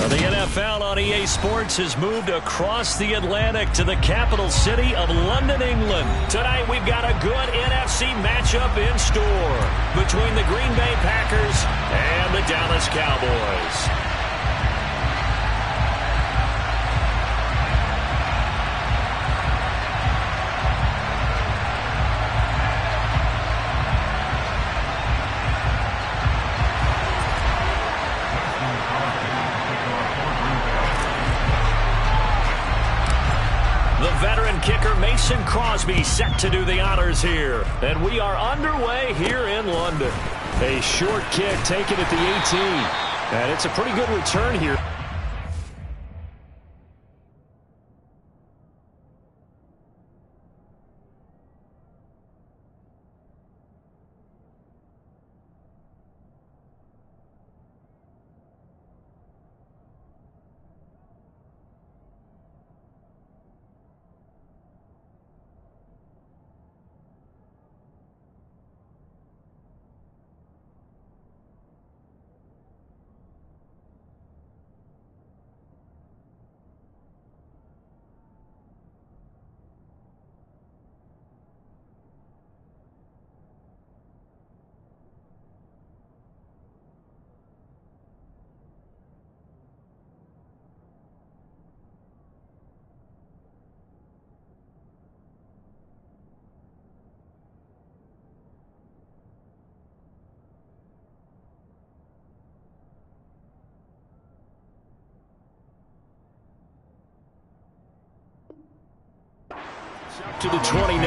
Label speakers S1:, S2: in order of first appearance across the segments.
S1: The NFL on EA Sports has moved across the Atlantic to the capital city of London, England. Tonight we've got a good NFC matchup in store between the Green Bay Packers and the Dallas Cowboys. Veteran kicker Mason Crosby set to do the honors here. And we are underway here in London. A short kick taken at the 18. And it's a pretty good return here. Up to the 29.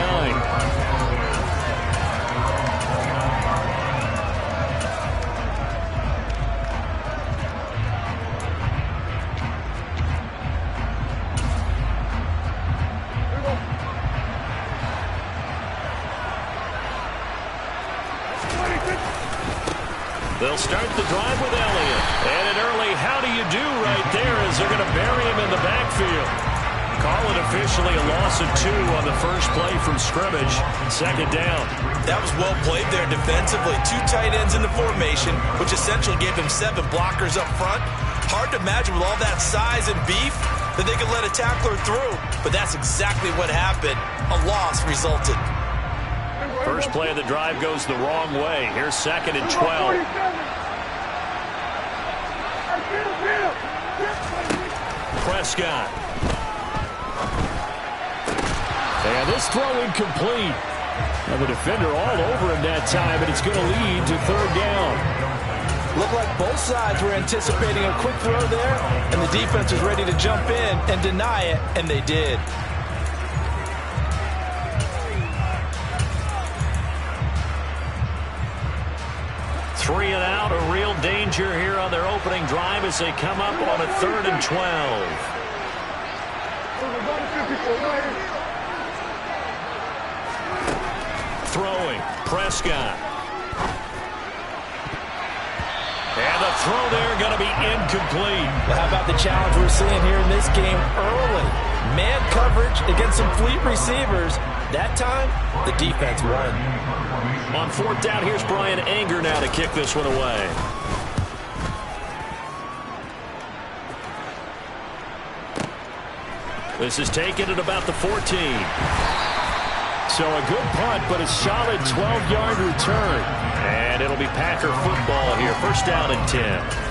S1: They'll start the drive with Elliott. And an early how do you do right there as they're going to bury him in the backfield. Call it officially a loss of 2 on the first play from scrimmage. Second down.
S2: That was well played there defensively. 2 tight ends in the formation, which essentially gave him 7 blockers up front. Hard to imagine with all that size and beef that they could let a tackler through. But that's exactly what happened. A loss resulted.
S1: First play of the drive goes the wrong way. Here's 2nd and 12. Prescott. And this throw incomplete. And the defender all over him that time, and it's going to lead to 3rd down.
S2: Looked like both sides were anticipating a quick throw there, and the defense was ready to jump in and deny it, and they did.
S1: Three and out, a real danger here on their opening drive as they come up on a 3rd and 12. Throwing, Prescott. And the throw there going to be incomplete.
S2: Well, how about the challenge we're seeing here in this game early? Man coverage against some fleet receivers. That time, the defense won.
S1: On 4th down, here's Brian Anger now to kick this one away. This is taken at about the 14. So a good punt, but a solid 12-yard return. And it'll be Packer football here. 1st down and 10.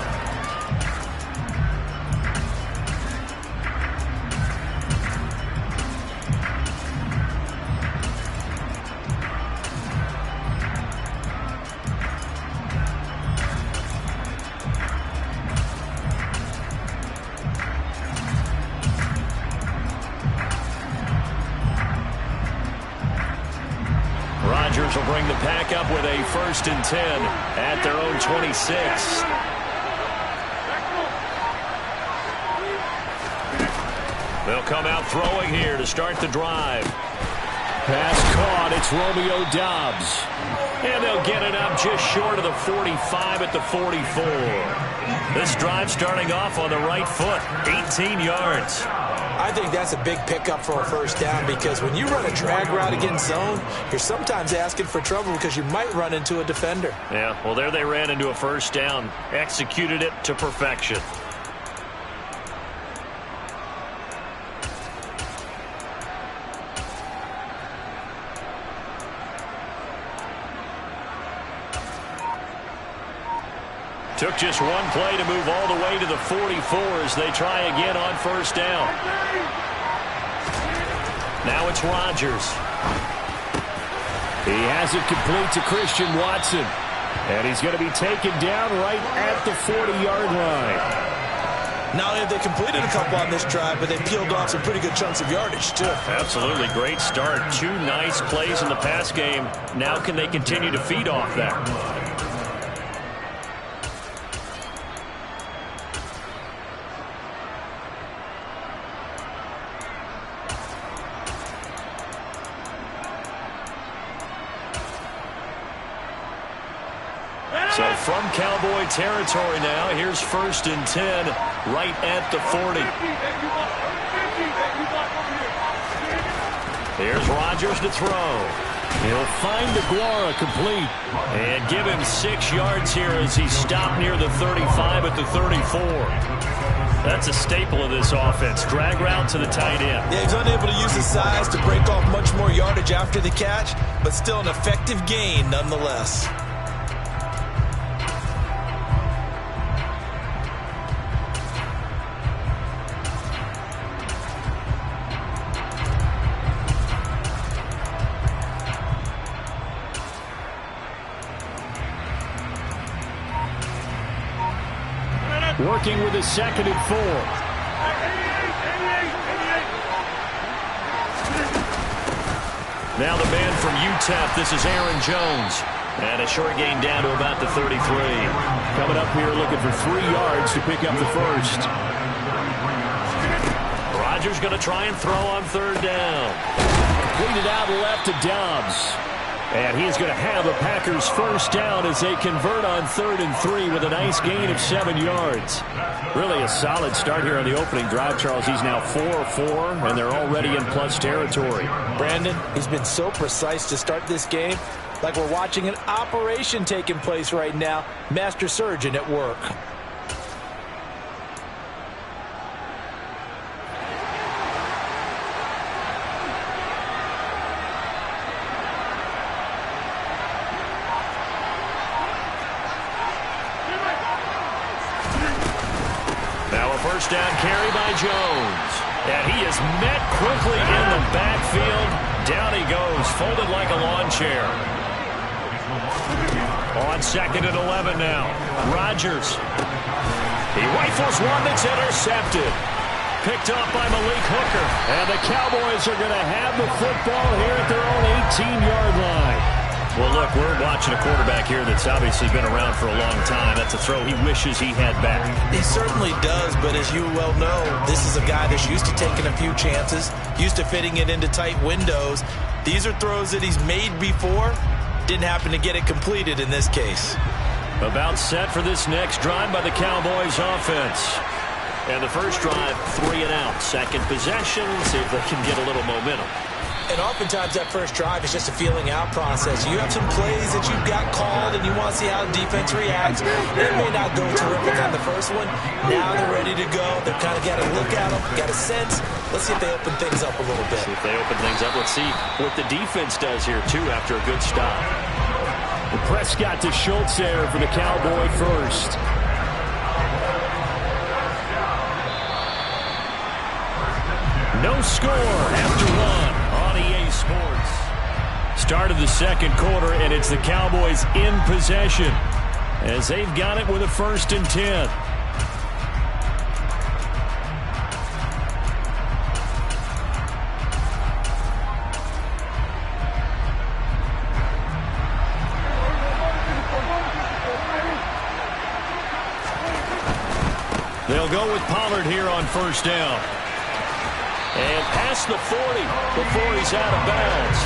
S1: Rodgers will bring the Pack up with a 1st and 10 at their own 26. They'll come out throwing here to start the drive. Pass caught. It's Romeo Doubs. And they'll get it up just short of the 45 at the 44. This drive starting off on the right foot. 18 yards.
S3: I think that's a big pickup for a 1st down because when you run a drag route against zone, you're sometimes asking for trouble because you might run into a defender.
S1: Yeah, well, there they ran into a 1st down. Executed it to perfection. Took just one play to move all the way to the 44 as they try again on first down. Now it's Rodgers. He has it complete to Christian Watson. And he's going to be taken down right at the 40-yard line.
S2: Not only have they completed a couple on this drive, but they peeled off some pretty good chunks of yardage, too.
S1: Absolutely. Great start. 2 nice plays in the pass game. Now can they continue to feed off that? So from Cowboy territory now, here's 1st and 10 right at the 40. Here's Rodgers to throw. He'll find DeGuara complete and give him 6 yards here as he stopped near the 35 at the 34. That's a staple of this offense. Drag route to the tight end.
S2: Yeah, he's unable to use his size to break off much more yardage after the catch, but still an effective gain nonetheless.
S1: Working with his 2nd and 4. Now the man from UTEP, this is Aaron Jones. And a short gain down to about the 33. Coming up here looking for 3 yards to pick up the first. Rodgers going to try and throw on 3rd down. Completed out left to Dobbs. And he's going to have the Packers first down as they convert on 3rd and 3 with a nice gain of 7 yards. Really a solid start here on the opening drive, Charles. He's now 4-4, and they're already in plus territory.
S3: Brandon, he's been so precise to start this game, like we're watching an operation taking place right now. Master surgeon at work.
S1: First down carry by Jones. And he is met quickly in the backfield. Down he goes, folded like a lawn chair. On 2nd and 11 now. Rodgers. He rifles one that's intercepted. Picked up by Malik Hooker. And the Cowboys are going to have the football here at their own 18-yard line. Well, look, we're watching a quarterback here that's obviously been around for a long time. That's a throw he wishes he had back.
S2: He certainly does, but as you well know, this is a guy that's used to taking a few chances, used to fitting it into tight windows. These are throws that he's made before. Didn't happen to get it completed in this case.
S1: About set for this next drive by the Cowboys offense. And the first drive, 3 and out. Second possession, see if they can get a little momentum.
S3: And oftentimes that first drive is just a feeling out process. You have some plays that you've got called and you want to see how the defense reacts. It may not go terrific on the first one. Now they're ready to go. They've kind of got a look at them, got a sense. Let's see if they open things up a little bit.
S1: See if they open things up. Let's see what the defense does here, too, after a good stop. The Prescott to Schultz there for the Cowboy first. No score after one on EA Sports. Start of the second quarter, and it's the Cowboys in possession as they've got it with a 1st and 10. They'll go with Pollard here on first down. And past the 40 before he's out of bounds.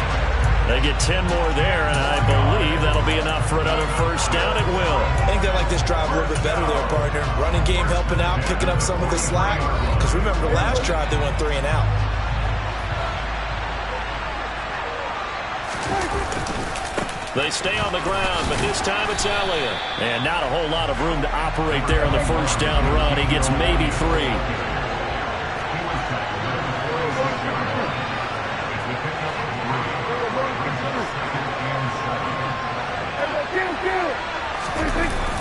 S1: They get 10 more there, and I believe that'll be enough for another first down. It will.
S3: I think they like this drive a little bit better there, partner. Running game helping out, picking up some of the slack. Because remember, the last drive they went 3 and out.
S1: They stay on the ground, but this time it's Elliott. And not a whole lot of room to operate there on the first down run. He gets maybe 3.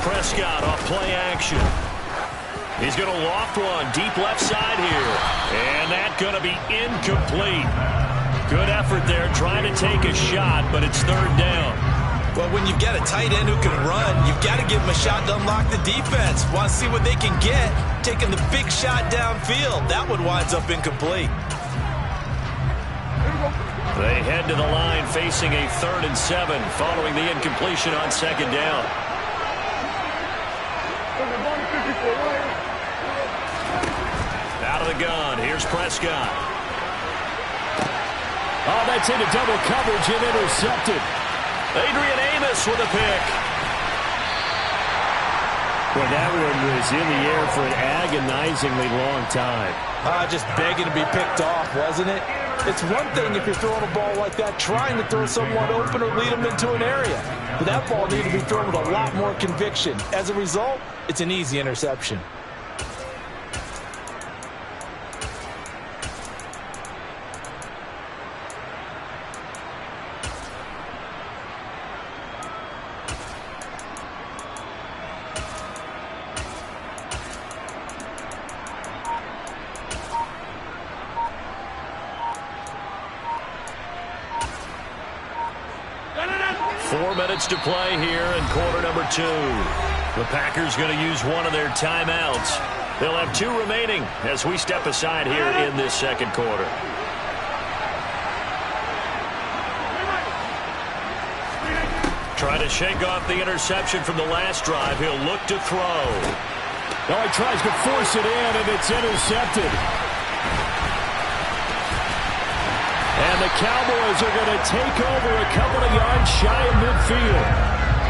S1: Prescott off play action. He's going to loft one deep left side here. And that's going to be incomplete. Good effort there trying to take a shot, but it's third down.
S2: Well, when you've got a tight end who can run, you've got to give him a shot to unlock the defense. Want to see what they can get, taking the big shot downfield. That one winds up incomplete.
S1: They head to the line facing a 3rd and 7 following the incompletion on 2nd down. Out of the gun. Here's Prescott.
S4: Oh, that's into double coverage and intercepted.
S1: Adrian Amos with a pick.
S4: Well, that one was in the air for an agonizingly long time.
S3: Just begging to be picked off, wasn't it? It's one thing if you're throwing a ball like that, trying to throw someone open or lead them into an area. But that ball needed to be thrown with a lot more conviction. As a result, it's an easy interception.
S1: To play here in quarter number 2. The Packers going to use one of their timeouts. They'll have 2 remaining as we step aside here in this second quarter. Trying to shake off the interception from the last drive. He'll look to throw.
S4: Oh, he tries to force it in, and it's intercepted. And the Cowboys are going to take over a couple of yards shy of midfield.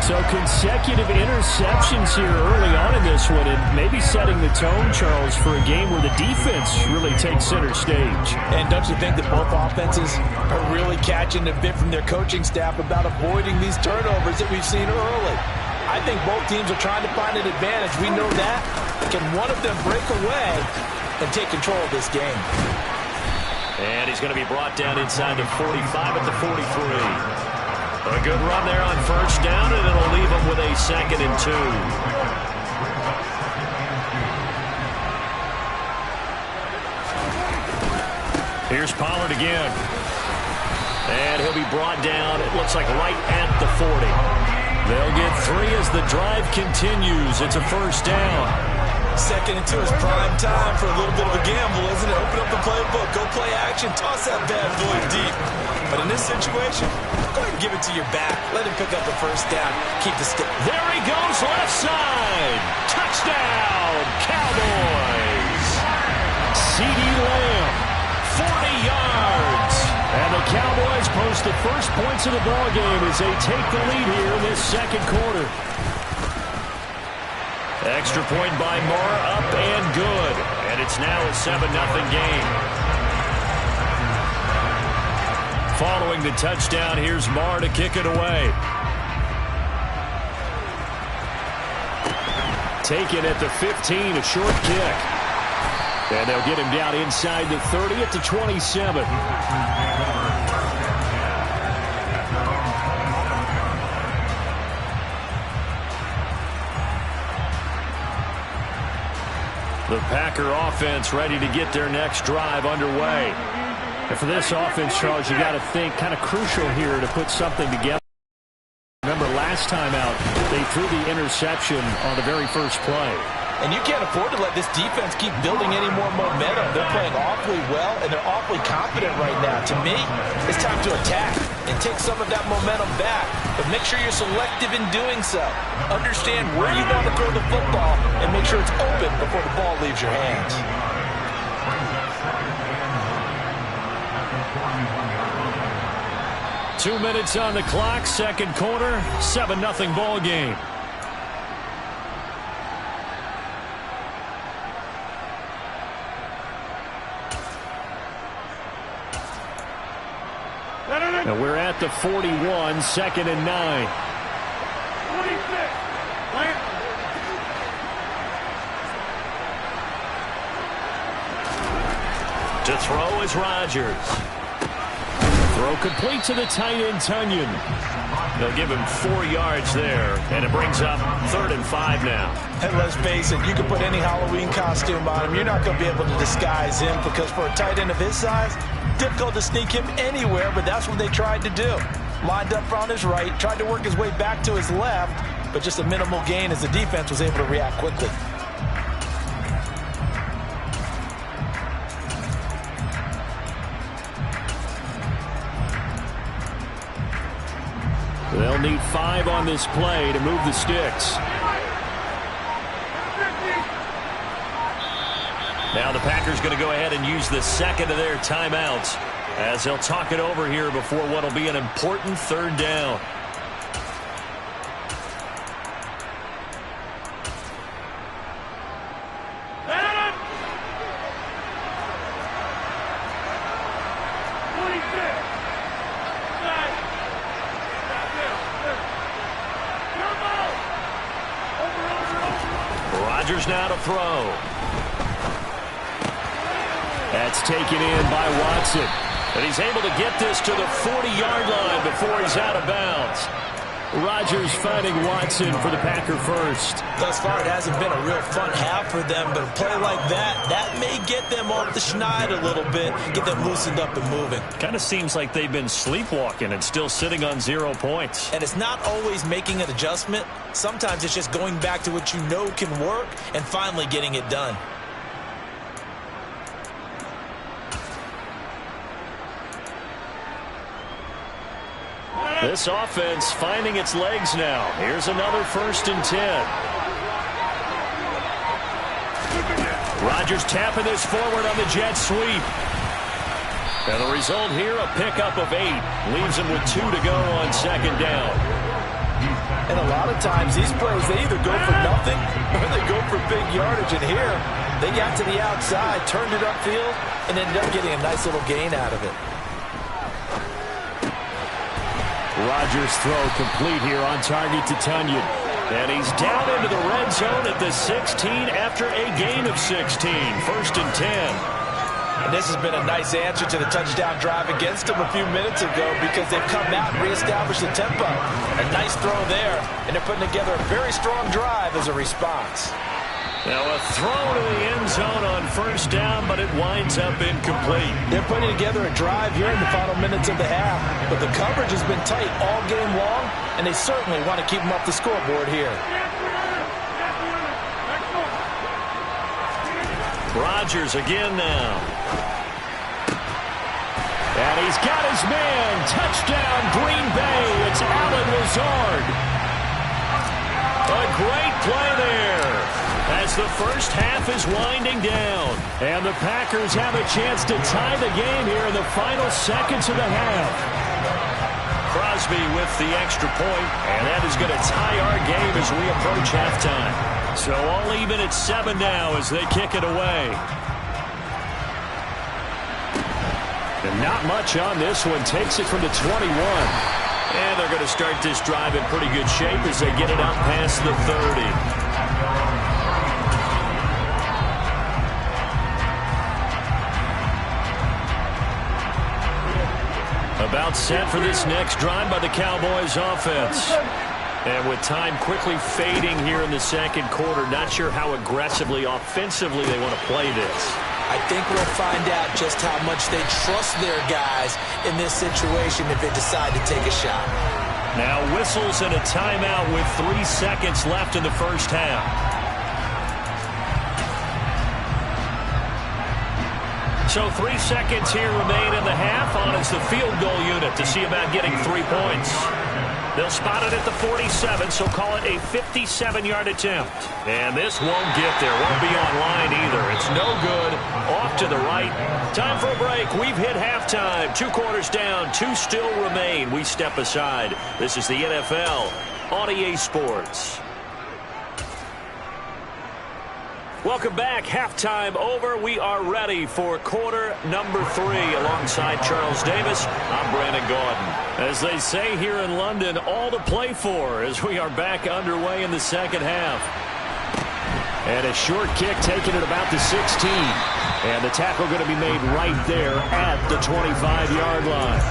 S4: So consecutive interceptions here early on in this one, and maybe setting the tone, Charles, for a game where the defense really takes center stage.
S3: And don't you think that both offenses are really catching a bit from their coaching staff about avoiding these turnovers that we've seen early? I think both teams are trying to find an advantage. We know that. Can one of them break away and take control of this game?
S1: And he's going to be brought down inside the 45 at the 43. A good run there on first down, and it'll leave him with a 2nd and 2. Here's Pollard again. And he'll be brought down, it looks like right at the 40. They'll get 3 as the drive continues. It's a first down.
S2: 2nd and 2 is prime time for a little bit of a gamble, isn't it? Open up the playbook, go play action, toss that bad boy deep. But in this situation, go ahead and give it to your back. Let him pick up the first down. Keep the stick.
S1: There he goes, left side. Touchdown, Cowboys. CeeDee Lamb, 40 yards. And the Cowboys post the first points of the ballgame as they take the lead here in this second quarter. Extra point by Moore, up and good. And it's now a 7-0 game. Following the touchdown, here's Moore to kick it away. Taken at the 15, a short kick. And they'll get him down inside the 30 at the 27. The Packer offense ready to get their next drive underway.
S4: And for this offense, Charles, you got to think kind of crucial here to put something together. Remember last time out, they threw the interception on the very first play.
S3: And you can't afford to let this defense keep building any more momentum. They're playing awfully well, and they're awfully confident right now. To me, it's time to attack and take some of that momentum back. But make sure you're selective in doing so. Understand where you want to throw the football and make sure it's open before the ball leaves your hands.
S1: 2 minutes on the clock, second quarter, 7-0 ball game. And we're at the 41, 2nd and 9. To throw is Rodgers. Throw complete to the tight end, Tunyon. They'll give him 4 yards there, and it brings up 3rd and 5 now.
S3: And let's face it, you can put any Halloween costume on him. You're not going to be able to disguise him because for a tight end of his size, difficult to sneak him anywhere, but that's what they tried to do. Lined up on his right, tried to work his way back to his left, but just a minimal gain as the defense was able to react quickly.
S4: They'll need 5 on this play to move the sticks.
S1: Now the Packers going to go ahead and use the second of their timeouts as they'll talk it over here before what will be an important 3rd down. Rodgers now to throw.
S4: That's taken in by Watson.
S1: And he's able to get this to the 40-yard line before he's out of bounds.
S4: Rodgers finding Watson for the Packer first.
S3: Thus far, it hasn't been a real fun half for them, but a play like that may get them off the schneid a little bit, get them loosened up and moving.
S1: Kind of seems like they've been sleepwalking and still sitting on 0 points.
S3: And it's not always making an adjustment. Sometimes it's just going back to what you know can work and finally getting it done.
S1: This offense finding its legs now. Here's another 1st and 10. Rodgers tapping this forward on the jet sweep. And the result here, a pickup of 8. Leaves him with 2 to go on 2nd down.
S3: And a lot of times these plays, they either go for nothing or they go for big yardage. And here, they got to the outside, turned it upfield, and ended up getting a nice little gain out of it.
S4: Rodgers' throw complete here on target to Tunyon.
S1: And he's down into the red zone at the 16 after a gain of 16. 1st and 10.
S3: And this has been a nice answer to the touchdown drive against them a few minutes ago because they've come out and reestablished the tempo. A nice throw there, and they're putting together a very strong drive as a response.
S1: Now a throw to the end zone on 1st down, but it winds up incomplete.
S3: They're putting together a drive here in the final minutes of the half, but the coverage has been tight all game long, and they certainly want to keep them off the scoreboard here.
S1: Rodgers again now.
S4: And he's got his man. Touchdown, Green Bay. It's Allen Lazard.
S1: A great play there as the first half is winding down.
S4: And the Packers have a chance to tie the game here in the final seconds of the half.
S1: Crosby with the extra point, and that is going to tie our game as we approach halftime. So all even at 7 now as they kick it away.
S4: And not much on this one. Takes it from the 21.
S1: And they're going to start this drive in pretty good shape as they get it out past the 30. About set for this next drive by the Cowboys offense. And with time quickly fading here in the second quarter, not sure how aggressively, offensively they want to play this.
S3: I think we'll find out just how much they trust their guys in this situation if they decide to take a shot.
S1: Now whistles and a timeout with 3 seconds left in the first half. So 3 seconds here remain in the half on as the field goal unit to see about getting 3 points. They'll spot it at the 47, so call it a 57-yard attempt. And this won't get there, won't be on line either. It's no good, off to the right. Time for a break. We've hit halftime. 2 quarters down, 2 still remain. We step aside. This is the NFL on EA Sports. Welcome back. Halftime over. We are ready for quarter number 3 alongside Charles Davis. I'm Brandon Gaudin. As they say here in London, all to play for as we are back underway in the second half.
S4: And a short kick taken at about the 16. And the tackle going to be made right there at the 25-yard line.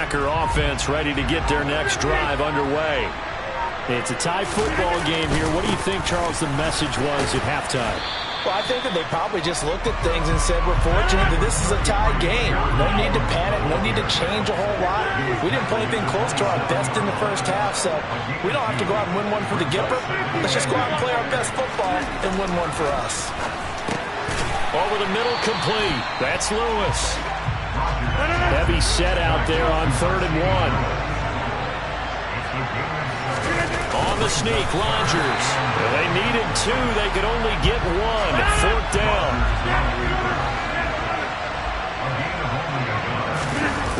S1: Packer offense ready to get their next drive underway.
S4: It's a tie football game here. What do you think, Charles, the message was at halftime?
S3: Well, I think that they probably just looked at things and said, we're fortunate that this is a tie game. No need to panic. No need to change a whole lot. We didn't play anything close to our best in the first half, so we don't have to go out and win one for the Gipper. Let's just go out and play our best football and win one for us.
S1: Over the middle, complete. That's Lewis.
S4: Heavy set out there on 3rd and 1.
S1: On the sneak, Rodgers. They needed 2. They could only get 1. 4th down.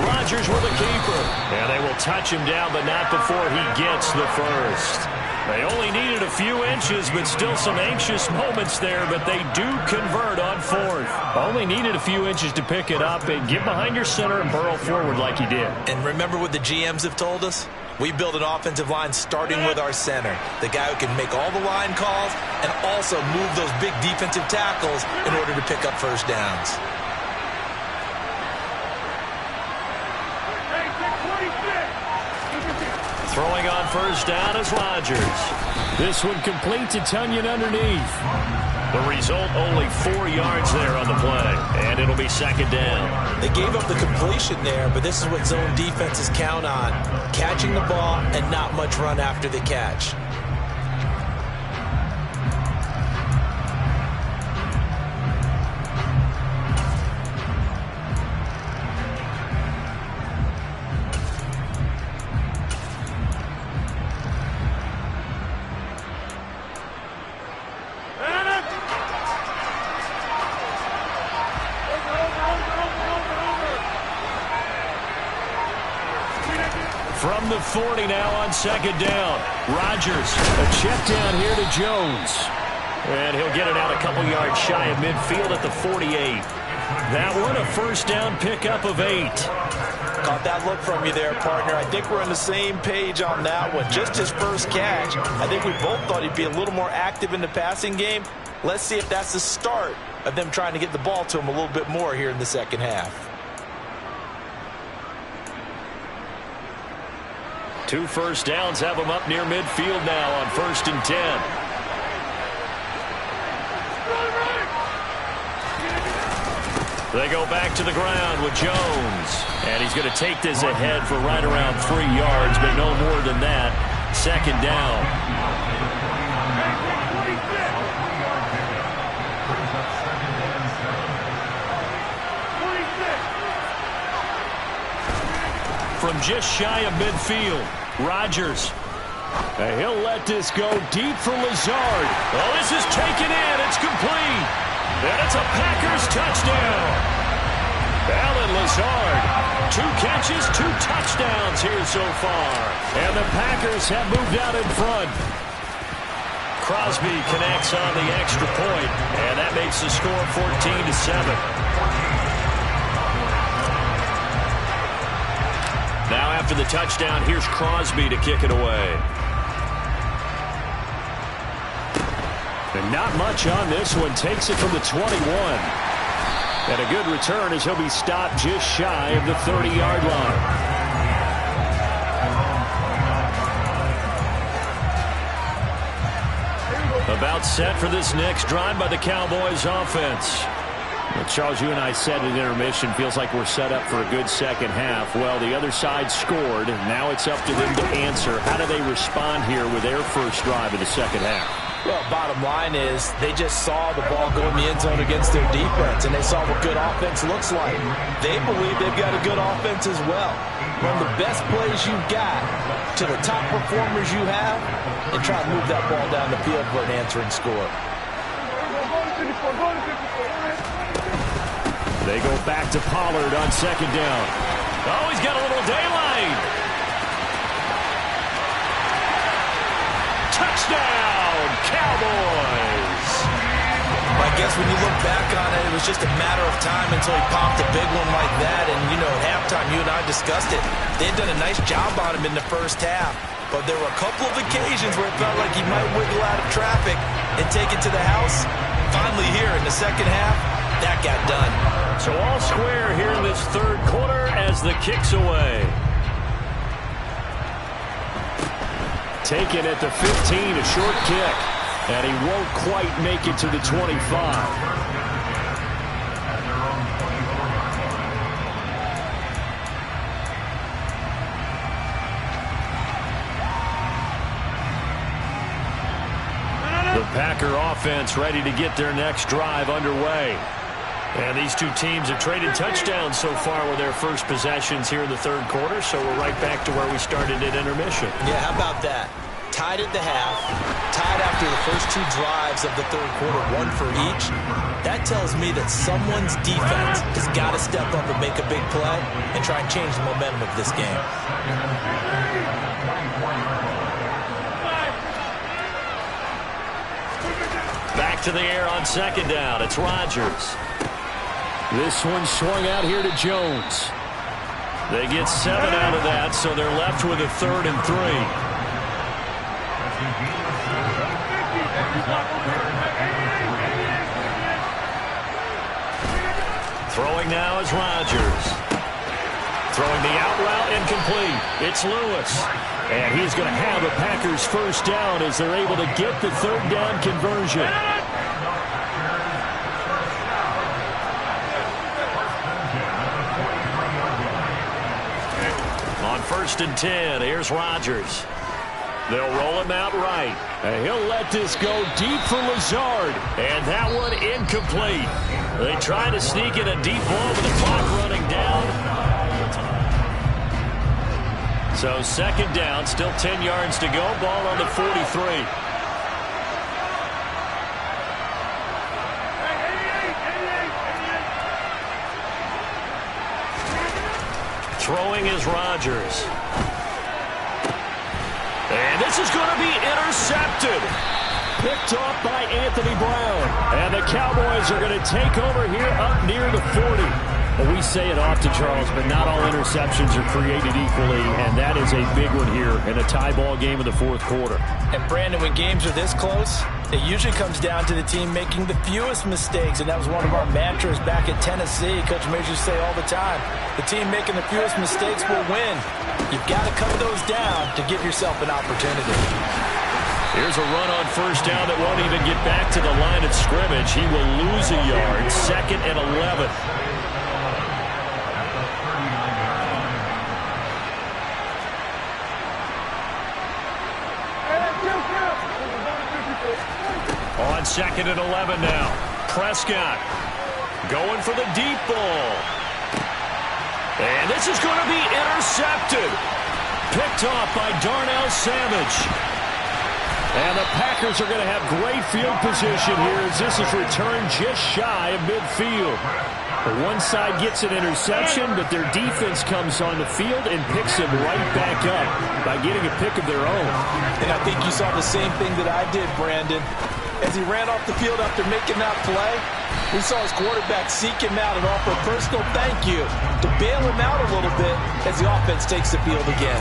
S1: Rodgers with a keeper. And they will touch him down, but not before he gets the first. They only needed a few inches, but still some anxious moments there, but they do convert on 4th.
S4: Only needed a few inches to pick it up and get behind your center and burrow forward like he did.
S2: And remember what the GMs have told us? We build an offensive line starting with our center, the guy who can make all the line calls and also move those big defensive tackles in order to pick up first downs.
S1: Throwing on first down is Rodgers.
S4: This one complete to Tunyon underneath.
S1: The result, only 4 yards there on the play, and it'll be 2nd down.
S3: They gave up the completion there, but this is what zone defenses count on. Catching the ball and not much run after the catch.
S1: From the 40 now on 2nd down. Rodgers, a check down here to Jones. And he'll get it out a couple yards shy of midfield at the 48. That one, a first down pickup of 8.
S3: Caught that look from you there, partner. I think we're on the same page on that one. Just his first catch. I think we both thought he'd be a little more active in the passing game. Let's see if that's the start of them trying to get the ball to him a little bit more here in the second half.
S1: 2 first downs have them up near midfield now on 1st and 10. They go back to the ground with Jones. And he's going to take this ahead for right around 3 yards, but no more than that. 2nd down. From just shy of midfield, Rodgers.
S4: He'll let this go deep for Lazard.
S1: Oh, this is taken in. It's complete. And it's a Packers touchdown. Alan Lazard, 2 catches, 2 touchdowns here so far.
S4: And the Packers have moved out in front.
S1: Crosby connects on the extra point, and that makes the score 14-7. Now after the touchdown, here's Crosby to kick it away.
S4: And not much on this one. Takes it from the 21. And a good return as he'll be stopped just shy of the 30-yard line.
S1: About set for this next drive by the Cowboys offense.
S4: Well, Charles, you and I said at intermission, feels like we're set up for a good second half. Well, the other side scored, and now it's up to them to answer. How do they respond here with their first drive of the second half?
S3: Well, bottom line is they just saw the ball go in the end zone against their defense, and they saw what good offense looks like. They believe they've got a good offense as well. Run the best plays you've got to the top performers you have, and try to move that ball down the field for an answering score.
S4: They go back to Pollard on 2nd down.
S1: Oh, he's got a little daylight. Touchdown, Cowboys.
S2: I guess when you look back on it, it was just a matter of time until he popped a big one like that. And, you know, at halftime, you and I discussed it. They had done a nice job on him in the first half. But there were a couple of occasions where it felt like he might wiggle out of traffic and take it to the house. Finally here in the second half, that got done.
S1: So all square here in this third quarter as the kick's away.
S4: Taken at the 15, a short kick. And he won't quite make it to the 25. The Packer offense ready to get their next drive underway. And these two teams have traded touchdowns so far with their first possessions here in the third quarter, so we're right back to where we started at intermission.
S3: Yeah, how about that? Tied at the half, tied after the first two drives of the third quarter, one for each. That tells me that someone's defense has got to step up and make a big play and try and change the momentum of this game.
S1: Back to the air on second down. It's Rodgers.
S4: This one swung out here to Jones.
S1: They get 7 out of that, so they're left with a 3rd and 3. Throwing now is Rodgers. Throwing the out route, incomplete. It's Lewis. And he's going to have a Packers first down as they're able to get the 3rd down conversion. On 1st and 10, here's Rodgers. They'll roll him out right.
S4: And he'll let this go deep for Lazard.
S1: And that one incomplete. They try to sneak in a deep ball with the clock running down. So 2nd down, still 10 yards to go. Ball on the 43. Throwing is Rodgers. And this is going to be intercepted.
S4: Picked off by Anthony Brown.
S1: And the Cowboys are going to take over here up near the 40.
S4: Well, we say it often, Charles, but not all interceptions are created equally, and that is a big one here in a tie ball game in the fourth quarter.
S3: And, Brandon, when games are this close, it usually comes down to the team making the fewest mistakes, and that was one of our mantras back at Tennessee. Coach Major say all the time, the team making the fewest mistakes will win. You've got to cut those down to give yourself an opportunity.
S1: Here's a run on 1st down that won't even get back to the line of scrimmage. He will lose a yard. 2nd and 11. On 2nd and 11 now. Prescott going for the deep ball. And this is going to be intercepted. Picked off by Darnell Savage.
S4: And the Packers are going to have great field position here as this is returned just shy of midfield. The one side gets an interception, but their defense comes on the field and picks them right back up by getting a pick of their own.
S3: And I think you saw the same thing that I did, Brandon. As he ran off the field after making that play, we saw his quarterback seek him out and offer a personal thank you to bail him out a little bit as the offense takes the field again.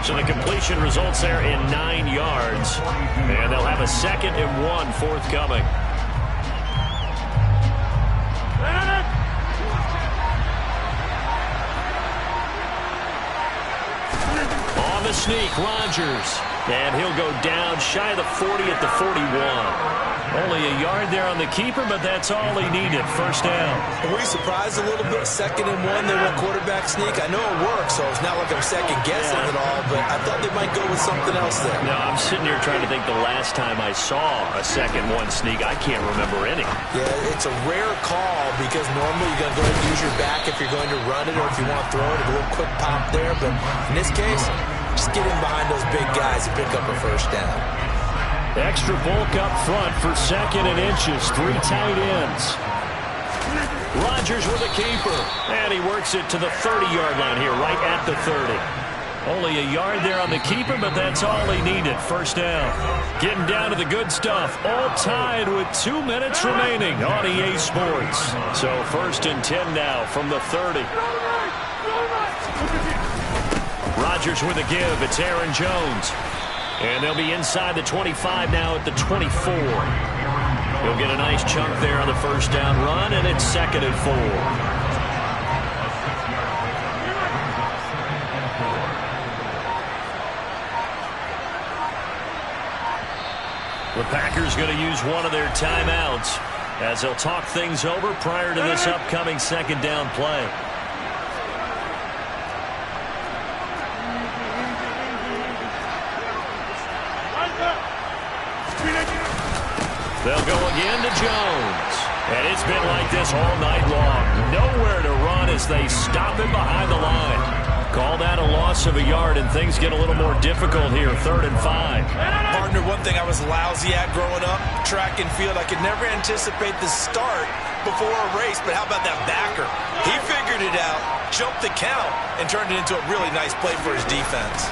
S1: So the completion results there in 9 yards. And they'll have a 2nd and 1 forthcoming. On the sneak, Rodgers. And he'll go down shy of the 40 at the 41. Only a yard there on the keeper, but that's all he needed. First down.
S3: Were you surprised a little bit? 2nd and 1, they went quarterback sneak. I know it works, so it's not like I'm second-guessing it all, but I thought they might go with something else there.
S1: No, I'm sitting here trying to think the last time I saw a 2nd 1 sneak. I can't remember any.
S3: Yeah, it's a rare call because normally you're going to go ahead and use your back if you're going to run it or if you want to throw it, a little quick pop there. But in this case, just get in behind those big guys and pick up a first down.
S4: Extra bulk up front for 2nd and inches. 3 tight ends.
S1: Rodgers with a keeper. And he works it to the 30-yard line here, right at the 30. Only a yard there on the keeper, but that's all he needed. First down. Getting down to the good stuff. All tied with 2 minutes remaining on EA Sports. So 1st and 10 now from the 30. Rodgers with a give. It's Aaron Jones. And they'll be inside the 25 now at the 24. He'll get a nice chunk there on the first down run, and it's 2nd and 4. The Packers going to use one of their timeouts as they'll talk things over prior to this upcoming second down play. They'll go again to Jones. And it's been like this all night long. Nowhere to run as they stop him behind the line. Call that a loss of a yard, and things get a little more difficult here, 3rd and 5.
S2: Partner, one thing I was lousy at growing up, track and field, I could never anticipate the start before a race, but how about that backer? He figured it out, jumped the count, and turned it into a really nice play for his defense.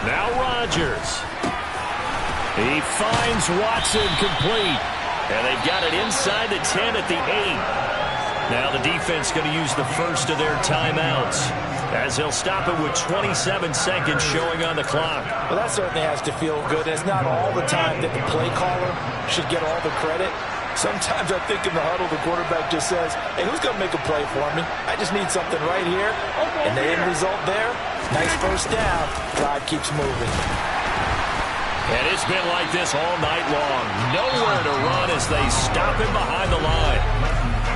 S1: Now Rodgers. He finds Watson complete. And they've got it inside the 10 at the 8. Now the defense going to use the first of their timeouts as they'll stop it with 27 seconds showing on the clock.
S3: Well, that certainly has to feel good. It's not all the time that the play caller should get all the credit. Sometimes I think in the huddle, the quarterback just says, hey, who's going to make a play for me? I just need something right here. And the end result there, nice first down. Drive keeps moving.
S1: And it's been like this all night long. Nowhere to run as they stop him behind the line.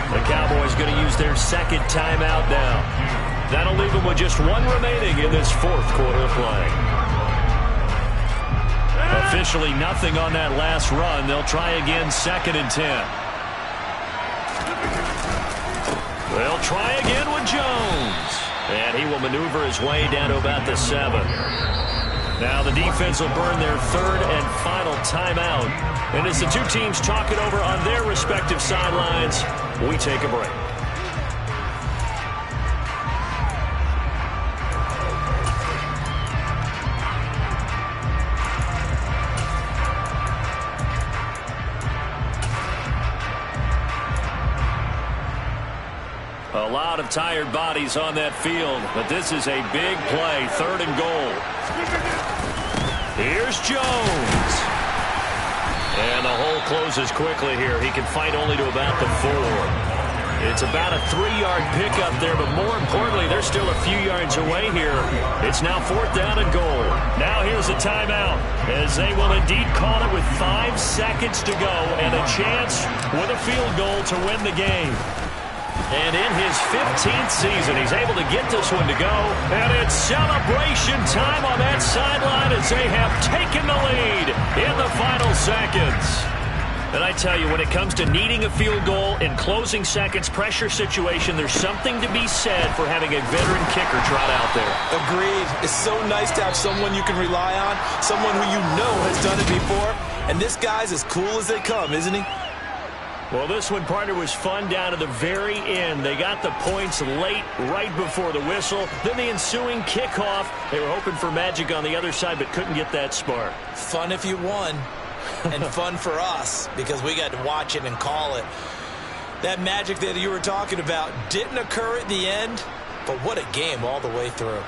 S1: The Cowboys going to use their second timeout now. That'll leave them with just one remaining in this 4th quarter of play. Officially nothing on that last run. They'll try again 2nd and 10. They'll try again with Jones. And he will maneuver his way down to about the 7. Now the defense will burn their 3rd and final timeout. And as the two teams talk it over on their respective sidelines, we take a break. A lot of tired bodies on that field, but this is a big play, 3rd and goal. Here's Jones. And the hole closes quickly here. He can fight only to about the 4. It's about a 3-yard pickup there, but more importantly, they're still a few yards away here. It's now 4th down and goal. Now here's a timeout, as they will indeed call it with 5 seconds to go and a chance with a field goal to win the game. And in his 15th season, he's able to get this one to go. And it's celebration time on that sideline as they have taken the lead in the final seconds. And I tell you, when it comes to needing a field goal in closing seconds, pressure situation, there's something to be said for having a veteran kicker trot out there.
S3: Agreed. It's so nice to have someone you can rely on, someone who you know has done it before. And this guy's as cool as they come, isn't he?
S1: Well, this one, partner, was fun down to the very end. They got the points late, right before the whistle. Then the ensuing kickoff. They were hoping for magic on the other side, but couldn't get that spark.
S3: Fun if you won, and fun for us, because we got to watch it and call it. That magic that you were talking about didn't occur at the end, but what a game all the way through.